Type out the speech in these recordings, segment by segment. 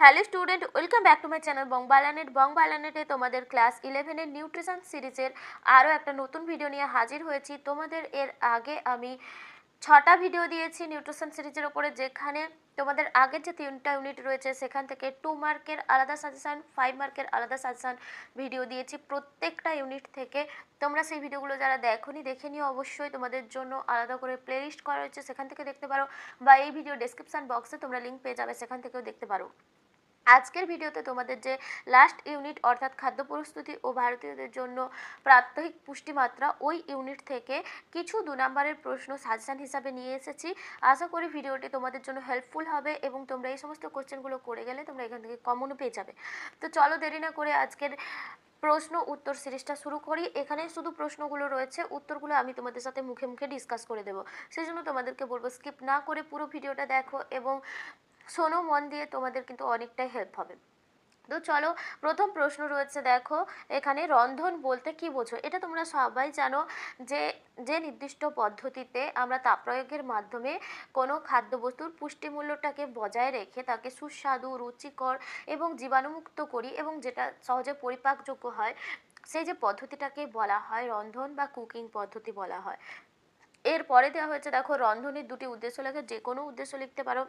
Hello student, welcome back to my channel বংবালানেটে তোমাদের class 11 এর নিউট্রিশন সিরিজের আরও একটা নতুন ভিডিও নিয়ে হাজির হয়েছি। তোমাদের এর আগে আমি 6টা ভিডিও দিয়েছি নিউট্রিশন সিরিজের ওপরে, যেখানে তোমাদের আগের যে 3টা ইউনিট রয়েছে সেখান থেকে 2 মার্কের আলাদা সাজেশান, 5 মার্কের আলাদা সাজেশান ভিডিও দিয়েছি প্রত্যেকটা ইউনিট থেকে। তোমরা সেই ভিডিওগুলো যারা দেখোনি দেখে নিও, অবশ্যই তোমাদের জন্য আলাদা করে প্লেলিস্ট করা হয়েছে, সেখান থেকে দেখতে পারো, বা এই ভিডিও ডেসক্রিপশন বক্সে তোমরা লিঙ্ক পেয়ে যাবে, সেখান থেকেও দেখতে পারো। আজকের ভিডিওতে তোমাদের যে লাস্ট ইউনিট অর্থাৎ খাদ্য প্রস্তুতি ও ভারতীয়দের জন্য প্রাত্যহিক পুষ্টিমাত্রা, ওই ইউনিট থেকে কিছু 2 নম্বরের প্রশ্ন সাজেশন হিসাবে নিয়ে এসেছি। আশা করি ভিডিওটি তোমাদের জন্য হেল্পফুল হবে এবং তোমরা এই সমস্ত কোশ্চেনগুলো করে গেলে তোমরা এখান থেকে কমনও পেয়ে যাবে। তো চলো দেরি না করে আজকের প্রশ্ন উত্তর সিরিজটা শুরু করি। এখানে শুধু প্রশ্নগুলো রয়েছে, উত্তরগুলো আমি তোমাদের সাথে মুখে মুখে ডিসকাস করে দেবো। সেই জন্য তোমাদেরকে বলবো স্কিপ না করে পুরো ভিডিওটা দেখো এবং শোনো মন দিয়ে, তোমাদের কিন্তু অনেকটাই হেল্প হবে। তো চলো, প্রথম প্রশ্ন রয়েছে, দেখো এখানে রন্ধন বলতে কি বোঝো। এটা তোমরা সবাই জানো যে যে নির্দিষ্ট পদ্ধতিতে আমরা তাপ প্রয়োগের মাধ্যমে কোনো খাদ্যবস্তুর পুষ্টিমূল্যটাকে বজায় রেখে তাকে সুস্বাদু, রুচিকর এবং জীবাণুমুক্ত করি এবং যেটা সহজে পরিপাকযোগ্য হয়, সেই যে পদ্ধতিটাকে বলা হয় রন্ধন বা কুকিং পদ্ধতি বলা হয়। এরপরে দেওয়া হয়েছে, দেখো রন্ধনের দুটি উদ্দেশ্য লেখা, যে কোনো উদ্দেশ্য লিখতে পারো।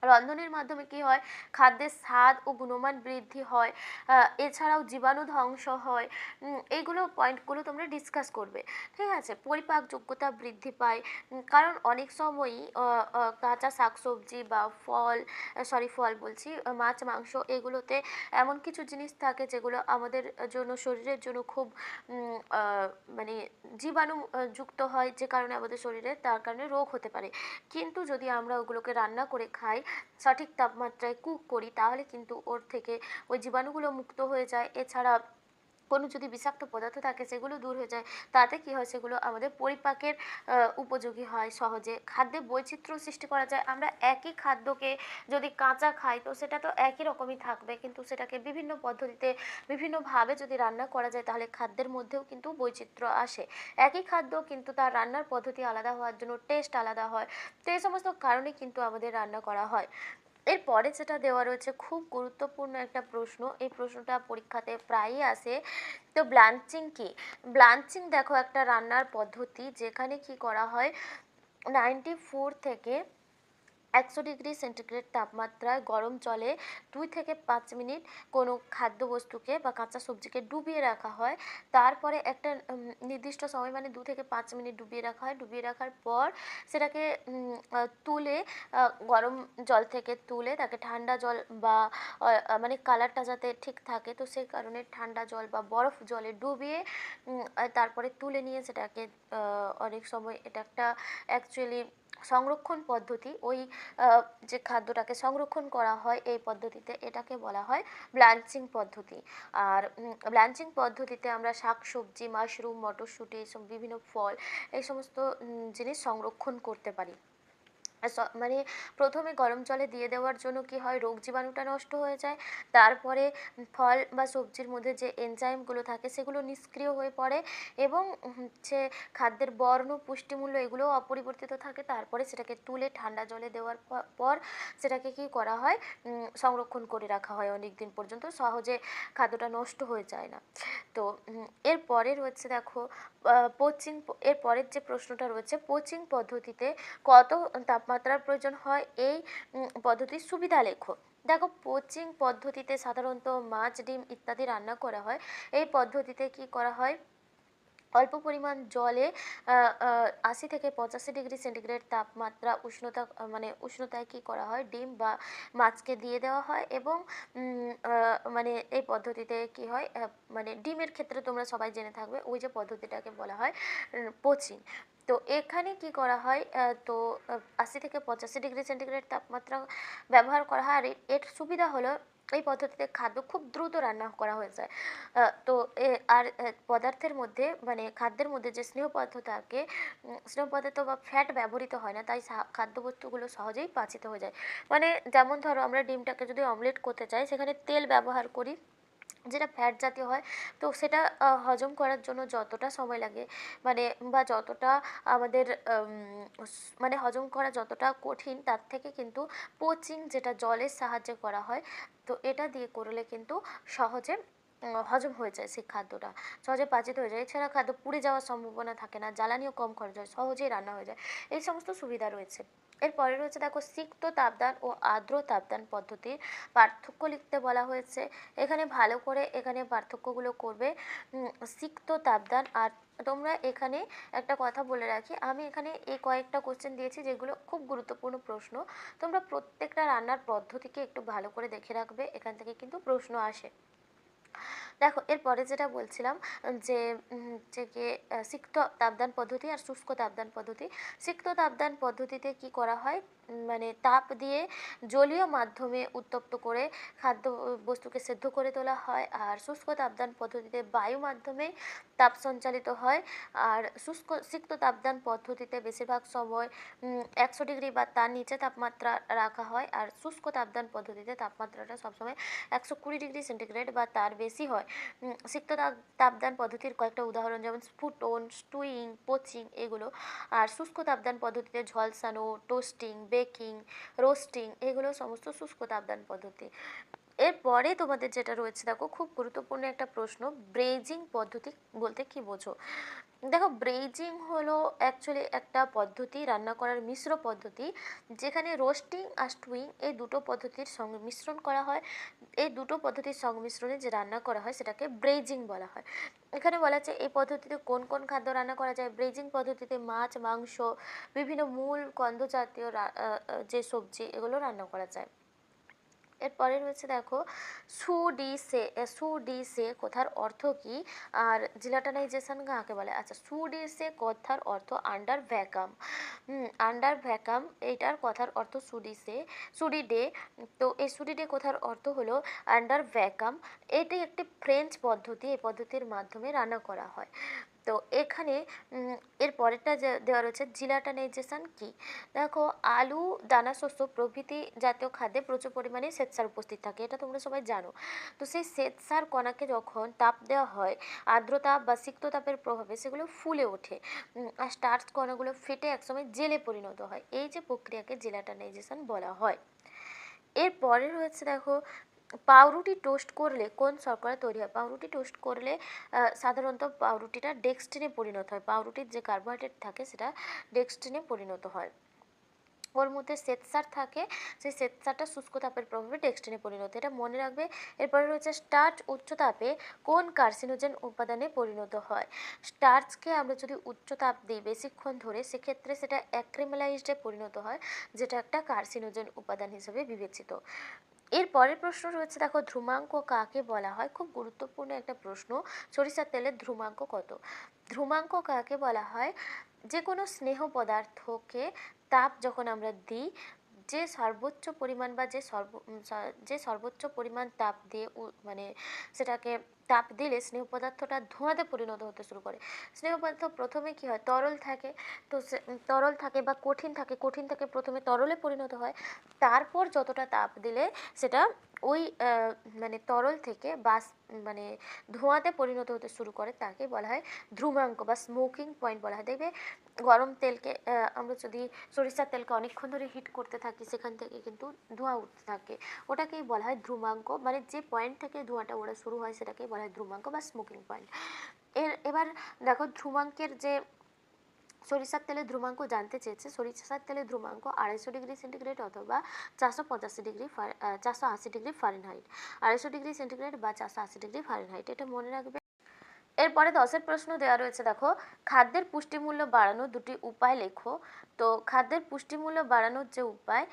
রন্ধনের মাধ্যমে কি হয়, খাদ্যের স্বাদ ও গুণমান বৃদ্ধি হয়, এছাড়াও জীবাণু ধ্বংস হয়। এইগুলো পয়েন্টগুলো তোমরা ডিসকাস করবে, ঠিক আছে। পরিপাকযোগ্যতা বৃদ্ধি পায়, কারণ অনেক সময়ই কাঁচা শাকসবজি বা ফল বলছি, মাছ মাংস, এগুলোতে এমন কিছু জিনিস থাকে যেগুলো আমাদের জন্য, শরীরের জন্য খুব মানে জীবাণু যুক্ত হয়, যে কারণে আমাদের শরীরে তার কারণে রোগ হতে পারে। কিন্তু যদি আমরা ওগুলোকে রান্না করে খাই, সঠিক তাপমাত্রায় কুক করি, তাহলে কিন্তু ওর থেকে ওই জীবাণুগুলো মুক্ত হয়ে যায়। এছাড়া কোনো যদি বিষাক্ত পদার্থ থাকে সেগুলো দূর হয়ে যায়। তাতে কি হয়, সেগুলো আমাদের পরিপাকের উপযোগী হয়, সহজে খাদ্যে বৈচিত্র্য সৃষ্টি করা যায়। আমরা একই খাদ্যকে যদি কাঁচা খাই তো সেটা তো একই রকমই থাকবে, কিন্তু সেটাকে বিভিন্ন পদ্ধতিতে বিভিন্নভাবে যদি রান্না করা যায় তাহলে খাদ্যের মধ্যেও কিন্তু বৈচিত্র্য আসে। একই খাদ্য কিন্তু তার রান্নার পদ্ধতি আলাদা হওয়ার জন্য টেস্ট আলাদা হয়। তো এই সমস্ত কারণে কিন্তু আমাদের রান্না করা হয়। এরপরে যেটা দেওয়া রয়েছে, খুব গুরুত্বপূর্ণ একটা প্রশ্ন, এই প্রশ্নটা পরীক্ষাতে প্রায়ই আসে। তো ব্লাঞ্চিং কি? ব্লাঞ্চিং দেখো একটা রান্নার পদ্ধতি, যেখানে কি করা হয়, 94 থেকে 100 ডিগ্রি সেন্টিগ্রেড তাপমাত্রায় গরম জলে 2 থেকে 5 মিনিট কোনো খাদ্যবস্তুকে বা কাঁচা সবজিকে ডুবিয়ে রাখা হয়। তারপরে একটা নির্দিষ্ট সময়, মানে 2 থেকে 5 মিনিট ডুবিয়ে রাখা হয়। ডুবিয়ে রাখার পর সেটাকে তুলে, গরম জল থেকে তুলে তাকে ঠান্ডা জল বা মানে কালারটা যাতে ঠিক থাকে, তো সেই কারণে ঠান্ডা জল বা বরফ জলে ডুবিয়ে তারপরে তুলে নিয়ে সেটাকে অনেক সময় এটা একটা অ্যাকচুয়ালি সংরক্ষণ পদ্ধতি, ওই যে খাদ্যটাকে সংরক্ষণ করা হয় এই পদ্ধতিতে, এটাকে বলা হয় ব্লাঞ্চিং পদ্ধতি। আর ব্লাঞ্চিং পদ্ধতিতে আমরা শাকসবজি, মাশরুম, মটরশুঁটি, এইসব বিভিন্ন ফল, এই সমস্ত জিনিস সংরক্ষণ করতে পারি। মানে প্রথমে গরম জলে দিয়ে দেওয়ার জন্য কি হয়, রোগ জীবাণুটা নষ্ট হয়ে যায়। তারপরে ফল বা সবজির মধ্যে যে এনজাইমগুলো থাকে সেগুলো নিষ্ক্রিয় হয়ে পড়ে এবং হচ্ছে খাদ্যের বর্ণ, পুষ্টিমূল্য এগুলোও অপরিবর্তিত থাকে। তারপরে সেটাকে তুলে ঠান্ডা জলে দেওয়ার পর সেটাকে কি করা হয়, সংরক্ষণ করে রাখা হয় অনেক দিন পর্যন্ত, সহজে খাদ্যটা নষ্ট হয়ে যায় না। তো এরপরে রয়েছে, দেখো পোচিং। এর পরের যে প্রশ্নটা রয়েছে, পোচিং পদ্ধতিতে কত তাপমাত্রার প্রয়োজন হয়, এই পদ্ধতির সুবিধা লেখো। দেখো, পোচিং পদ্ধতিতে সাধারণত মাছ, ডিম ইত্যাদি রান্না করা হয়। এই পদ্ধতিতে কি করা হয়, অল্প পরিমাণ জলে 80 থেকে 85 ডিগ্রি সেন্টিগ্রেড তাপমাত্রা মানে উষ্ণতায় কি করা হয়, ডিম বা মাছকে দিয়ে দেওয়া হয় এবং মানে এই পদ্ধতিতে কি হয়, মানে ডিমের ক্ষেত্রে তোমরা সবাই জেনে থাকবে, ওই যে পদ্ধতিটাকে বলা হয় পোচিং। তো এখানে কি করা হয়, তো 80 থেকে 85 ডিগ্রি সেন্টিগ্রেড তাপমাত্রা ব্যবহার করা হয়। আর এর সুবিধা হলো এই পদ্ধতিতে খাদ্য খুব দ্রুত রান্না করা হয়ে যায়। তো আর পদার্থের মধ্যে, মানে খাদ্যের মধ্যে যে স্নেহ পদার্থ থাকে, স্নেহ পদার্থ বা ফ্যাট ব্যবহৃত হয় না, তাই খাদ্যবস্তুগুলো সহজেই পাচিত হয়ে যায়। মানে যেমন ধরো, আমরা ডিমটাকে যদি অমলেট করতে চাই, সেখানে তেল ব্যবহার করি, যেটা ফ্যাট জাতীয় হয়, তো সেটা হজম করার জন্য যতটা সময় লাগে, মানে বা যতটা আমাদের মানে হজম করা যতটা কঠিন, তার থেকে কিন্তু পোচিং যেটা জলের সাহায্যে করা হয়, তো এটা দিয়ে করলে কিন্তু সহজে হজম হয়ে যায় সেই খাদ্যটা, সহজে পাচিত হয়ে যায়। এছাড়া খাদ্য পুড়ে যাওয়ার সম্ভাবনা থাকে না, জ্বালানিও কম খরচ হয়, সহজেই রান্না হয়ে যায়, এই সমস্ত সুবিধা রয়েছে। এরপরে রয়েছে দেখো সিক্ত তাপদান ও আর্দ্র তাপদান পদ্ধতির পার্থক্য লিখতে বলা হয়েছে। এখানে ভালো করে এখানে পার্থক্যগুলো করবে। সিক্ত তাপদান আর তোমরা এখানে একটা কথা বলে রাখি, আমি এখানে এই কয়েকটা কোশ্চেন দিয়েছি যেগুলো খুব গুরুত্বপূর্ণ প্রশ্ন। তোমরা প্রত্যেকটা রান্নার পদ্ধতিকে একটু ভালো করে দেখে রাখবে, এখান থেকে কিন্তু প্রশ্ন আসে। দেখো এরপরে যেটা বলছিলাম যে যে গিয়ে সিক্ত তাপদান পদ্ধতি আর শুষ্ক তাপদান পদ্ধতি। সিক্ত তাপদান পদ্ধতিতে কি করা হয়, মানে তাপ দিয়ে জলীয় মাধ্যমে উত্তপ্ত করে খাদ্য বস্তুকে সেদ্ধ করে তোলা হয়। আর শুষ্ক তাপদান পদ্ধতিতে বায়ু মাধ্যমে তাপ সঞ্চালিত হয়। আর সিক্ত তাপদান পদ্ধতিতে বেশিরভাগ সময় 100 ডিগ্রি বা তার নিচে তাপমাত্রা রাখা হয়। আর শুষ্ক তাপদান পদ্ধতিতে তাপমাত্রাটা সবসময় 120 ডিগ্রি সেন্টিগ্রেড বা তার বেশি হয়। সিক্ত তাপদান পদ্ধতির কয়েকটা উদাহরণ যেমন স্ফুটন, স্টুইং, পোচিং এগুলো। আর শুষ্ক তাপদান পদ্ধতিতে ঝলসানো, টোস্টিং, বেকিং, রোস্টিং এগুলো সমস্ত শুষ্ক তাপদান পদ্ধতি। এরপরে তোমাদের যেটা রয়েছে দেখো খুব গুরুত্বপূর্ণ একটা প্রশ্ন, ব্রেজিং পদ্ধতি বলতে কি বোঝো। দেখো ব্রেজিং হলো অ্যাকচুয়ালি একটা পদ্ধতি, রান্না করার মিশ্র পদ্ধতি, যেখানে রোস্টিং আর স্টুইং এই দুটো পদ্ধতির সংমিশ্রণ করা হয়। এই দুটো পদ্ধতির সংমিশ্রণে যে রান্না করা হয় সেটাকে ব্রেজিং বলা হয়। এখানে বলা আছে এই পদ্ধতিতে কোন কোন খাদ্য রান্না করা যায়। ব্রেজিং পদ্ধতিতে মাছ, মাংস, বিভিন্ন মূল কন্দ জাতীয় যে সবজি এগুলো রান্না করা যায়। এরপরে রয়েছে দেখো সুডিসে কথার অর্থ কি, আর জিলাটানাইজেশন কাকে বলে। আচ্ছা, সুডিসে কথার অর্থ আন্ডার ভ্যাকাম। আন্ডার ভ্যাকাম এইটার কথার অর্থ সুডিডে। তো এই সুডিডে কথার অর্থ হলো আন্ডার ভ্যাকাম। এটি একটি ফ্রেঞ্চ পদ্ধতি, এই পদ্ধতির মাধ্যমে রান্না করা হয়। তো এখানে এর পরেরটা যে দেওয়া রয়েছে জিলাটানাইজেশন কি। দেখো আলু, দানা শস্য প্রভৃতি জাতীয় খাদ্যে প্রচুর পরিমাণে শ্বেতসার উপস্থিত থাকে, এটা তোমরা সবাই জানো। তো সেই শ্বেতসার কণাকে যখন তাপ দেওয়া হয় আর্দ্রতাপ বা সিক্ততাপের প্রভাবে সেগুলো ফুলে ওঠে। আর স্টার্চ কণাগুলো ফেটে একসময় জেলে পরিণত হয়, এই যে প্রক্রিয়াকে জেলাটানাইজেশন বলা হয়। এরপরে রয়েছে দেখো পাউরুটি টোস্ট করলে কোন শর্করা তৈরি হয়। পাউরুটি টোস্ট করলে সাধারণত পাউরুটিটা ডেক্সট্রিনে পরিণত হয়, পাউরুটির যে কার্বোহাইড্রেট থাকে সেটা ডেক্সট্রিনে পরিণত হয়। ওর মধ্যে শ্বেতসার থাকে, সেই শ্বেতসারটা শুষ্ক তাপের প্রভাবে ডেক্সট্রিনে পরিণত, এটা মনে রাখবে। এরপরে রয়েছে স্টার্চ উচ্চ তাপে কোন কার্সিনোজেন উপাদানে পরিণত হয়। স্টার্চকে আমরা যদি উচ্চ তাপ দিই বেশিক্ষণ ধরে, সেক্ষেত্রে সেটা অ্যাক্রিমেলাইজডে পরিণত হয়, যেটা একটা কার্সিনোজেন উপাদান হিসেবে বিবেচিত। এর পরের প্রশ্ন রয়েছে দেখো ধ্রুমাঙ্ক কাকে বলা হয়। খুব গুরুত্বপূর্ণ একটা প্রশ্ন, সরিষার তেলের ধ্রুমাঙ্ক কত। ধ্রুমাঙ্ক কাকে বলা হয়, যে কোনো স্নেহ পদার্থকে তাপ যখন আমরা দিই, যে সর্বোচ্চ পরিমাণ বা যে সর্বোচ্চ পরিমাণ তাপ দিয়ে মানে সেটাকে তাপ দিলে স্নেহ পদার্থটা ধোঁয়াতে পরিণত হতে শুরু করে। স্নেহ পদার্থ প্রথমে কি হয়, তরল থাকে। তো তরল থাকে বা কঠিন থাকে, কঠিন থেকে প্রথমে তরলে পরিণত হয়, তারপর যতটা তাপ দিলে সেটা ওই মানে তরল থেকে বাস মানে ধোঁয়াতে পরিণত হতে শুরু করে, তাকে বলা হয় ধ্রুমাঙ্ক বা স্মোকিং পয়েন্ট বলা হয়। দেখবে গরম তেলকে আমরা যদি সরিষার তেলকে অনেকক্ষণ ধরে হিট করতে থাকি, সেখান থেকে কিন্তু ধোঁয়া উঠতে থাকে, ওটাকেই বলা হয় ধ্রুমাঙ্ক। মানে যে পয়েন্ট থেকে ধোঁয়াটা ওরা শুরু হয় সেটাকেই বলা হয় ধ্রুমাঙ্ক বা স্মোকিং পয়েন্ট। এবার দেখো ধ্রুমাঙ্কের যে সরিষার তেলের ধ্রুমাঙ্ক জানতে চেয়েছে, সরিষার তেলের ধ্রুমাঙ্ক 250 ডিগ্রি সেন্টিগ্রেড অথবা 480 ডিগ্রি ফারেনহাইট। 250 ডিগ্রি সেন্টিগ্রেড বা 480 ডিগ্রি ফারেনহাইট, এটা মনে রাখবে। এরপরে 10এর প্রশ্ন দেওয়া রয়েছে দেখো খাদ্যের পুষ্টিমূল্য বাড়ানোর দুটি উপায় লেখো। তো খাদ্যের পুষ্টিমূল্য বাড়ানোর যে উপায়,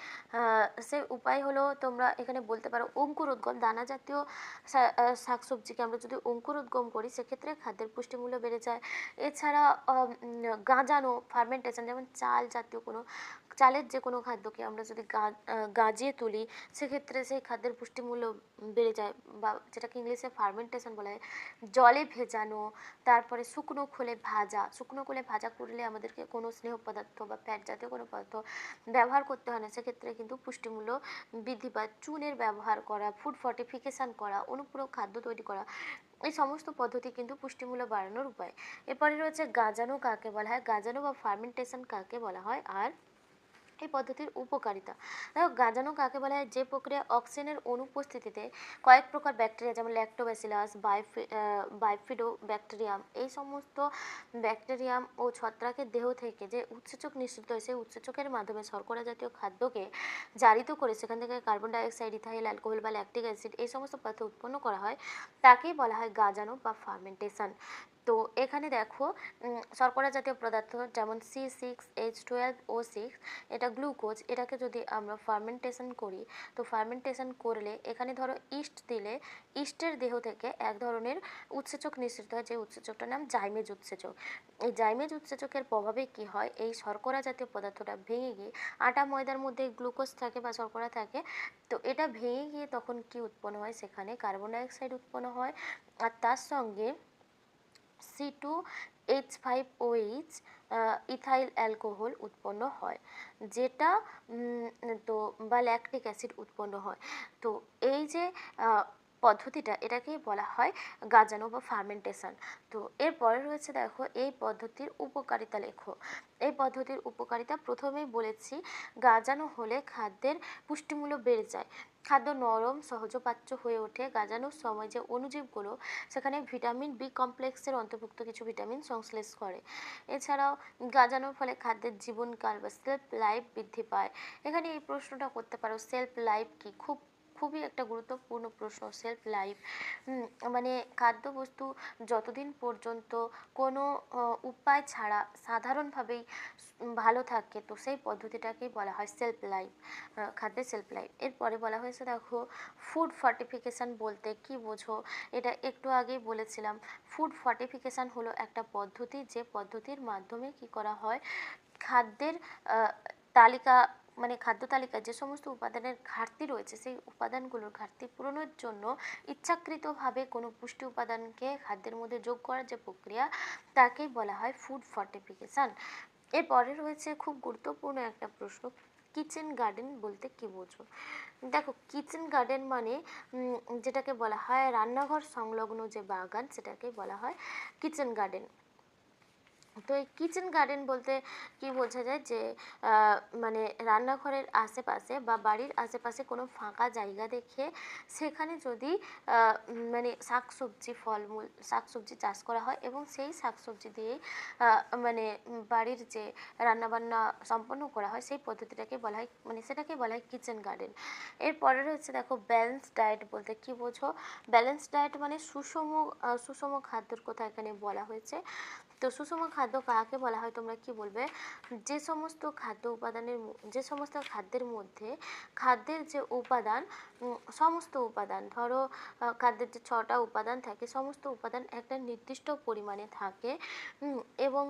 সেই উপায় হলো তোমরা এখানে বলতে পারো অঙ্কুরোদ্গম। দানা জাতীয় শাকসবজিকে আমরা যদি অঙ্কুরোদ্গম করি সেক্ষেত্রে খাদ্যের পুষ্টিমূল্য বেড়ে যায়। এছাড়া গাঁজানো ফার্মেন্টেশন, যেমন চাল জাতীয় কোনো চালের যে কোনো খাদ্যকে আমরা যদি গাজিয়ে তুলি সেক্ষেত্রে সেই খাদ্যের পুষ্টিমূল্য বেড়ে যায়, বা যেটাকে ইংলিশে ফার্মেন্টেশন বলা হয়। জলে ভেজানো কষানো, তারপরে শুকনো খোলে ভাজা। শুকনো খোলে ভাজা করলে আমাদেরকে কোনো স্নেহ পদার্থ বা ফ্যাট জাতীয় কোনো পদার্থ ব্যবহার করতে হয় না, সেক্ষেত্রে কিন্তু পুষ্টিমূল্য বৃদ্ধি পায়। চুনের ব্যবহার করা, ফুড ফর্টিফিকেশান করা, অনুপূরক খাদ্য তৈরি করা, এই সমস্ত পদ্ধতি কিন্তু পুষ্টিমূল্য বাড়ানোর উপায়। এরপরে রয়েছে গাজানো কাকে বলা হয়, গাজানো বা ফার্মেন্টেশন কাকে বলা হয়, আর এই পদ্ধতির উপকারিতা। দেখো গাজানো কাকে বলা হয়, যে প্রক্রিয়া অক্সিজেনের অনুপস্থিতিতে কয়েক প্রকার ব্যাকটেরিয়া যেমন ল্যাক্টোব্যাসিলাস, বাইফিডো ব্যাকটেরিয়াম, এই সমস্ত ব্যাকটেরিয়াম ও ছত্রাকের দেহ থেকে যে উৎসেচক নিঃসৃত হয় সেই উৎসেচকের মাধ্যমে শর্করা জাতীয় খাদ্যকে জারিত করে সেখান থেকে কার্বন ডাইঅক্সাইড, ইথাইল অ্যালকোহল বা ল্যাকটিক অ্যাসিড এই সমস্ত পদার্থ উৎপন্ন করা হয়, তাকেই বলা হয় গাজানো বা ফার্মেন্টেশন। তো এখানে দেখো শর্করা জাতীয় পদার্থ যেমন C6H12O6, এটা গ্লুকোজ, এটাকে যদি আমরা ফার্মেন্টেশন করি, তো ফার্মেন্টেশন করলে এখানে ধরো ইস্ট দিলে ইস্টের দেহ থেকে এক ধরনের উৎসেচক নিঃসৃত হয়, যে উৎসেচকটার নাম জাইমেজ উৎসেচক। এই জাইমেজ উৎসেচকের প্রভাবে কি হয়, এই শর্করা জাতীয় পদার্থটা ভেঙে গিয়ে আটা ময়দার মধ্যে গ্লুকোজ থাকে বা শর্করা থাকে, তো এটা ভেঙে গিয়ে তখন কি উৎপন্ন হয়, সেখানে কার্বন ডাইঅক্সাইড উৎপন্ন হয়, আর তার সঙ্গে C2H5OH ইথাইল অ্যালকোহল উৎপন্ন হয়, যেটা তো বা ল্যাকটিক অ্যাসিড উৎপন্ন হয়। তো এই যে পদ্ধতিটা, এটাকেই বলা হয় গাজানো বা ফার্মেন্টেশন। তো এরপরে রয়েছে দেখো এই পদ্ধতির উপকারিতা লেখো। এই পদ্ধতির উপকারিতা প্রথমেই বলেছি, গাজানো হলে খাদ্যের পুষ্টিমূল্য বেড়ে যায়, খাদ্য নরম সহজপাচ্য হয়ে ওঠে। গাজানোর সময় যে অণুজীবগুলো সেখানে ভিটামিন বি কমপ্লেক্সের অন্তর্ভুক্ত কিছু ভিটামিন সংশ্লেষ করে। এছাড়াও গাজানোর ফলে খাদ্যের জীবনকাল বা সেলফ লাইফ বৃদ্ধি পায়। এখানে এই প্রশ্নটা করতে পারো, সেলফ লাইফ কি, খুবই একটা গুরুত্বপূর্ণ প্রশ্ন। সেলফ লাইফ মানে খাদ্যবস্তু যতদিন পর্যন্ত কোনো উপায় ছাড়া সাধারণভাবেই ভালো থাকে, তো সেই পদ্ধতিটাকেই বলা হয় সেলফ লাইফ, খাদ্যের সেলফ লাইফ। এরপরে বলা হয়েছে দেখো ফুড ফর্টিফিকেশান বলতে কি বোঝো, এটা একটু আগেই বলেছিলাম। ফুড ফর্টিফিকেশান হলো একটা পদ্ধতি, যে পদ্ধতির মাধ্যমে কি করা হয়, খাদ্যের তালিকা মানে খাদ্য তালিকায় যে সমস্ত উপাদানের ঘাটতি রয়েছে সেই উপাদানগুলোর ঘাটতি পূরণের জন্য ইচ্ছাকৃতভাবে কোনো পুষ্টি উপাদানকে খাদ্যের মধ্যে যোগ করার যে প্রক্রিয়া, তাকেই বলা হয় ফুড ফর্টিফিকেশান। এরপরে রয়েছে খুব গুরুত্বপূর্ণ একটা প্রশ্ন, কিচেন গার্ডেন বলতে কি বোঝো। দেখো কিচেন গার্ডেন মানে যেটাকে বলা হয় রান্নাঘর সংলগ্ন যে বাগান, সেটাকে বলা হয় কিচেন গার্ডেন। তো এই কিচেন গার্ডেন বলতে কি বোঝা যায়, যে মানে রান্নাঘরের আশেপাশে বা বাড়ির আশেপাশে কোনো ফাঁকা জায়গা দেখে সেখানে যদি মানে শাকসবজি, ফলমূল, শাকসবজি চাষ করা হয় এবং সেই শাকসবজি দিয়েই মানে বাড়ির যে রান্নাবান্না সম্পন্ন করা হয়, সেই পদ্ধতিটাকে বলা হয়, মানে সেটাকে বলা হয় কিচেন গার্ডেন। এরপরে রয়েছে দেখো ব্যালেন্স ডায়েট বলতে কি বোঝো। ব্যালেন্স ডায়েট মানে সুষম খাদ্যের কথা এখানে বলা হয়েছে। তো সুষম খাদ্য কাকে বলা হয়, তোমরা কি বলবে, যে সমস্ত যে সমস্ত খাদ্যের মধ্যে খাদ্যের যে উপাদান, সমস্ত উপাদান, ধরো খাদ্যের যে 6টা উপাদান থাকে, সমস্ত উপাদান একটা নির্দিষ্ট পরিমাণে থাকে এবং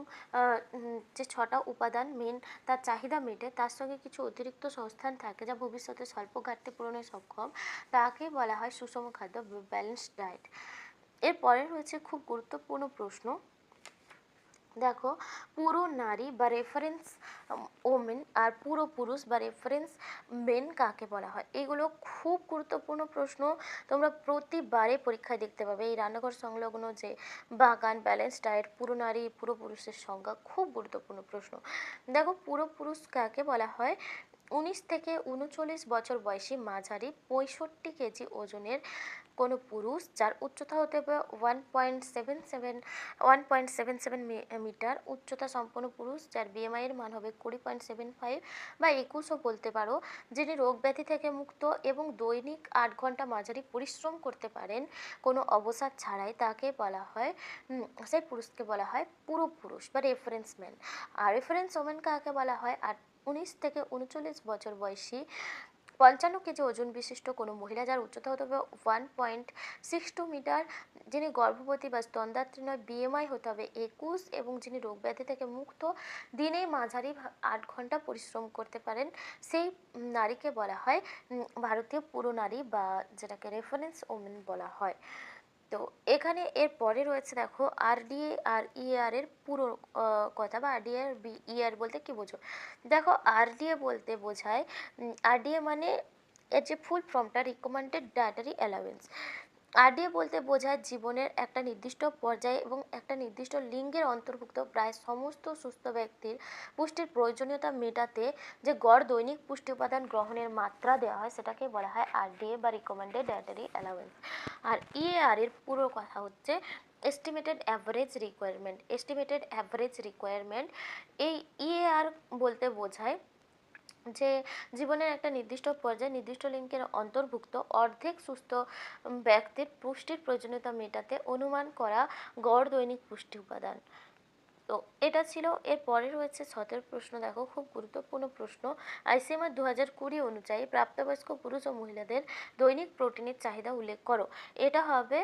যে 6টা উপাদান মেন তার চাহিদা মেটে, তার সঙ্গে কিছু অতিরিক্ত সংস্থান থাকে যা ভবিষ্যতে স্বল্প ঘাটতি পূরণে সক্ষম, তাকে বলা হয় সুষম খাদ্য, ব্যালেন্সড ডায়েট। এরপরে রয়েছে খুব গুরুত্বপূর্ণ প্রশ্ন, দেখো পুরো নারী বা রেফারেন্স ওমেন আর পুরো পুরুষ বা রেফারেন্স মেন কাকে বলা হয়। এগুলো খুব গুরুত্বপূর্ণ প্রশ্ন, তোমরা প্রতিবারে পরীক্ষায় দেখতে পাবে। এই রান্নাঘর সংলগ্ন যে বাগান, ব্যালেন্স ডায়েট, পুরো নারী পুরো পুরুষের সংজ্ঞা, খুব গুরুত্বপূর্ণ প্রশ্ন। দেখো পুরো পুরুষ কাকে বলা হয়, 19 থেকে 39 বছর বয়সী মাঝারি 65 কেজি ওজনের কোনো পুরুষ যার উচ্চতা হতে হবে 1.77 মিটার, উচ্চতা সম্পন্ন পুরুষ যার BMI এর মান হবে 20.75 বা 21ও বলতে পারো, যিনি রোগ ব্যাধি থেকে মুক্ত এবং দৈনিক 8 ঘন্টা মাঝারি পরিশ্রম করতে পারেন কোনো অবসাদ ছাড়াই, তাকে বলা হয় সেই পুরুষকে বলা হয় পুরো পুরুষ বা রেফারেন্স ম্যান। আর রেফারেন্স ওমেন কাকে বলা হয়, 19 থেকে 39 বছর বয়সী 55 কেজি ওজন বিশিষ্ট কোনো মহিলা যার উচ্চতা হতে হবে 1.62 মিটার, যিনি গর্ভবতী বা স্তনদাত্রী নয়, BMI হতে হবে 21 এবং যিনি রোগ ব্যাধি থেকে মুক্ত, দিনে মাঝারি 8 ঘন্টা পরিশ্রম করতে পারেন, সেই নারীকে বলা হয় ভারতীয় পুরো নারী বা যেটাকে রেফারেন্স ওমেন বলা হয়। তো তো এখানে এর পরে রয়েছে দেখো আরডিএ আর ইএআর এর পুরো কথা, বা আরডিএ আর ইএআর বলতে কি বোঝো। দেখো আরডিএ বলতে বোঝায়, আরডিএ মানে এর যে ফুল ফর্মটা রিকমেন্ডেড ডায়েটারি অ্যালাউন্স। আরডিএ বলতে বোঝায় জীবনের একটা নির্দিষ্ট পর্যায়ে এবং একটা নির্দিষ্ট লিঙ্গের অন্তর্ভুক্ত প্রায় সমস্ত সুস্থ ব্যক্তির পুষ্টির প্রয়োজনীয়তা মেটাতে যে গড় দৈনিক পুষ্টি উপাদান গ্রহণের মাত্রা দেওয়া হয় সেটাকে বলা হয় আরডিএ বা রিকমেন্ডেড ডায়েটারি অ্যালাউন্স। আর ইএআর এর পুরো কথা হচ্ছে estimated average requirement. Estimated average requirement এই ইএআর বলতে বোঝায় যে জীবনের একটা নির্দিষ্ট পর্যায়ে নির্দিষ্ট লিঙ্গের অন্তর্ভুক্ত অর্ধেক সুস্থ ব্যক্তির পুষ্টির প্রয়োজনীয়তা মেটাতে অনুমান করা গড় দৈনিক পুষ্টি উপাদান। তো এটা ছিল। এর পরে রয়েছে 17 প্রশ্ন, দেখো খুব গুরুত্বপূর্ণ প্রশ্ন। আইসিএমআর 2020 অনুযায়ী প্রাপ্তবয়স্ক পুরুষ ও মহিলাদের দৈনিক প্রোটিনের চাহিদা উল্লেখ করো। এটা হবে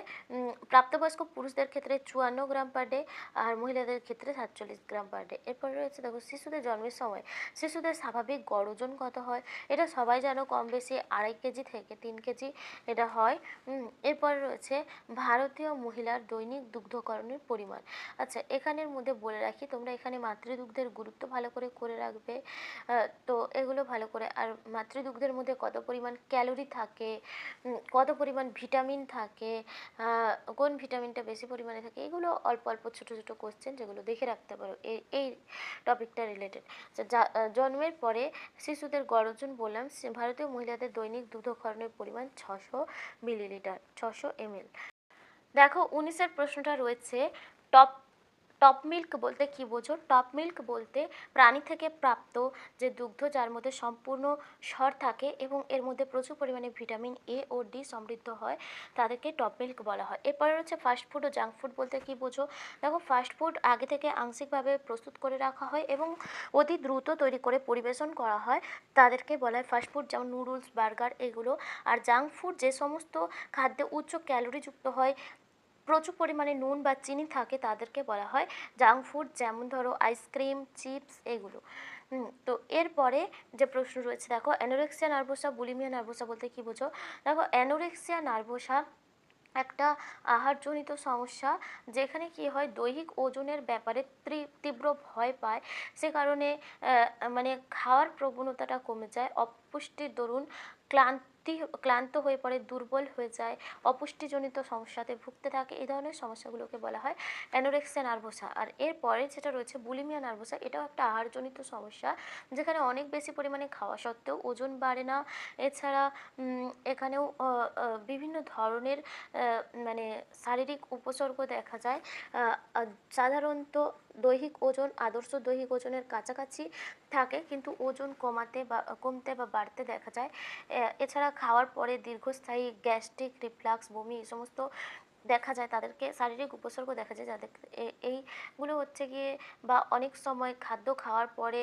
প্রাপ্তবয়স্ক পুরুষদের ক্ষেত্রে 54 গ্রাম পার ডে আর মহিলাদের ক্ষেত্রে 47 গ্রাম পার ডে। এরপরে রয়েছে দেখো শিশুদের জন্মের সময় শিশুদের স্বাভাবিক গড় ওজন কত হয়। এটা সবাই জানো, কম বেশি 2.5 কেজি থেকে 3 কেজি এটা হয়। এরপরে রয়েছে ভারতীয় মহিলার দৈনিক দুগ্ধকরণের পরিমাণ। আচ্ছা, এখানের মধ্যে বলে রাখি, তোমরা এখানে মাতৃদুগ্ধের গুরুত্ব ভালো করে রাখবে। তো এগুলো ভালো করে, আর মাতৃদুগ্ধের মধ্যে কত পরিমাণ ক্যালোরি থাকে, কত পরিমাণ ভিটামিন থাকে, কোন ভিটামিনটা বেশি পরিমাণে থাকে, এগুলো অল্প অল্প ছোট ছোট কোশ্চেন যেগুলো দেখে রাখতে পারো এই টপিকটা রিলেটেড। জন্মের পরে শিশুদের গড় ওজন বললাম, ভারতীয় মহিলাদের দৈনিক দুগ্ধকরণের পরিমাণ 600 মিলিলিটার, 600 ml। দেখো 19-এর প্রশ্নটা রয়েছে টপ টপ মিল্ক বলতে কি বোঝো। টপ মিল্ক বলতে প্রাণী থেকে প্রাপ্ত যে দুগ্ধ যার মধ্যে সম্পূর্ণ স্বর থাকে এবং এর মধ্যে প্রচুর পরিমাণে ভিটামিন এ ও ডি সমৃদ্ধ হয়, তাদেরকে টপ মিল্ক বলা হয়। এরপরে হচ্ছে ফাস্ট ফুড ও জাঙ্ক ফুড বলতে কি বোঝো। দেখো ফাস্ট ফুড আগে থেকে আংশিকভাবে প্রস্তুত করে রাখা হয় এবং অতি দ্রুত তৈরি করে পরিবেশন করা হয়, তাদেরকে বলা হয় ফাস্ট ফুড, যেমন নুডলস, বার্গার এগুলো। আর জাঙ্ক ফুড যে সমস্ত খাদ্যে উচ্চ ক্যালোরিযুক্ত হয়, প্রচুর পরিমাণে নুন বা চিনি থাকে, তাদেরকে বলা হয় জাঙ্ক ফুড, যেমন ধরো আইসক্রিম, চিপস এগুলো। তো এরপরে যে প্রশ্ন রয়েছে দেখো অ্যানোরেক্সিয়া নার্ভোসা, বুলিমিয়া নার্ভোসা বলতে কি বোঝো। দেখো অ্যানোরেক্সিয়া নার্ভোসা একটা আহারজনিত সমস্যা, যেখানে কি হয় দৈহিক ওজনের ব্যাপারে তীব্র ভয় পায়, সে কারণে মানে খাওয়ার প্রবণতাটা কমে যায়, অপুষ্টির দরুন ক্লান্ত হয়ে পড়ে, দুর্বল হয়ে যায়, অপুষ্টিজনিত সমস্যাতে ভুগতে থাকে। এই ধরনের সমস্যাগুলোকে বলা হয় অ্যানোরেক্সিয়া নার্ভোসা। আর এরপরে যেটা রয়েছে বুলিমিয়া নার্ভোসা, এটাও একটা আহারজনিত সমস্যা, যেখানে অনেক বেশি পরিমাণে খাওয়া সত্ত্বেও ওজন বাড়ে না। এছাড়া এখানেও বিভিন্ন ধরনের মানে শারীরিক উপসর্গ দেখা যায়। সাধারণত দৈহিক ওজন আদর্শ দৈহিক ওজনের কাছাকাছি থাকে, কিন্তু ওজন কমতে বা বাড়তে দেখা যায়। এছাড়া খাওয়ার পরে দীর্ঘস্থায়ী গ্যাস্ট্রিক রিফ্লাক্স, বমি এই সমস্ত দেখা যায়, তাদেরকে শারীরিক উপসর্গ দেখা যায় যাদের এইগুলো হচ্ছে গিয়ে, বা অনেক সময় খাদ্য খাওয়ার পরে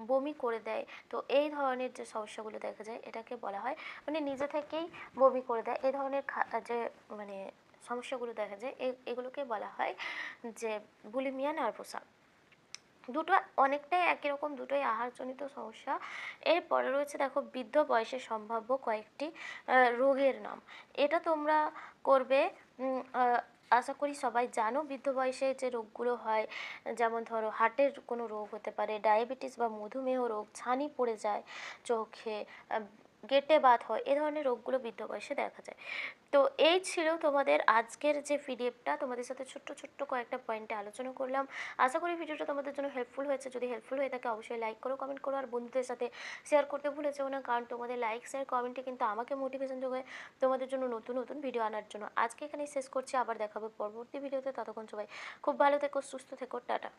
বমি করে দেয়। তো এই ধরনের যে সমস্যাগুলো দেখা যায় এটাকে বলা হয়, মানে নিজে থেকেই বমি করে দেয়, এই ধরনের যে মানে সমস্যাগুলো দেখা যায় এগুলোকে বলা হয় যে বুলিমিয়া নার্ভোসা। দুটো অনেকটাই একই রকম, দুটোই আহারজনিত সমস্যা। এরপরে রয়েছে দেখো বৃদ্ধ বয়সে সম্ভাব্য কয়েকটি রোগের নাম। এটা তোমরা করবে, আশা করি সবাই জানো বৃদ্ধ বয়সে যে রোগগুলো হয়, যেমন ধরো হার্টের কোনো রোগ হতে পারে, ডায়াবেটিস বা মধুমেহ রোগ, ছানি পড়ে যায় চোখে, গেটে বাত হয়, এ ধরনের রোগগুলো বৃদ্ধ বয়সে দেখা যায়। তো এই ছিল তোমাদের আজকের যে পিডিএফটা, তোমাদের সাথে ছোট্ট ছোট্ট কয়েকটা পয়েন্টে আলোচনা করলাম। আশা করি ভিডিওটা তোমাদের জন্য হেল্পফুল হয়েছে। যদি হেল্পফুল হয়ে থাকে অবশ্যই লাইক করো, কমেন্ট করো, আর বন্ধুদের সাথে শেয়ার করতে ভুলে যেও না, কারণ তোমাদের লাইক শেয়ার কমেন্টে কিন্তু আমাকে মোটিভেশন যোগায় তোমাদের জন্য নতুন নতুন ভিডিও আনার জন্য। আজকে এখানেই শেষ করছি, আবার দেখাবো পরবর্তী ভিডিওতে। ততক্ষণ সবাই খুব ভালো থেকো, সুস্থ থেকো, টাটা।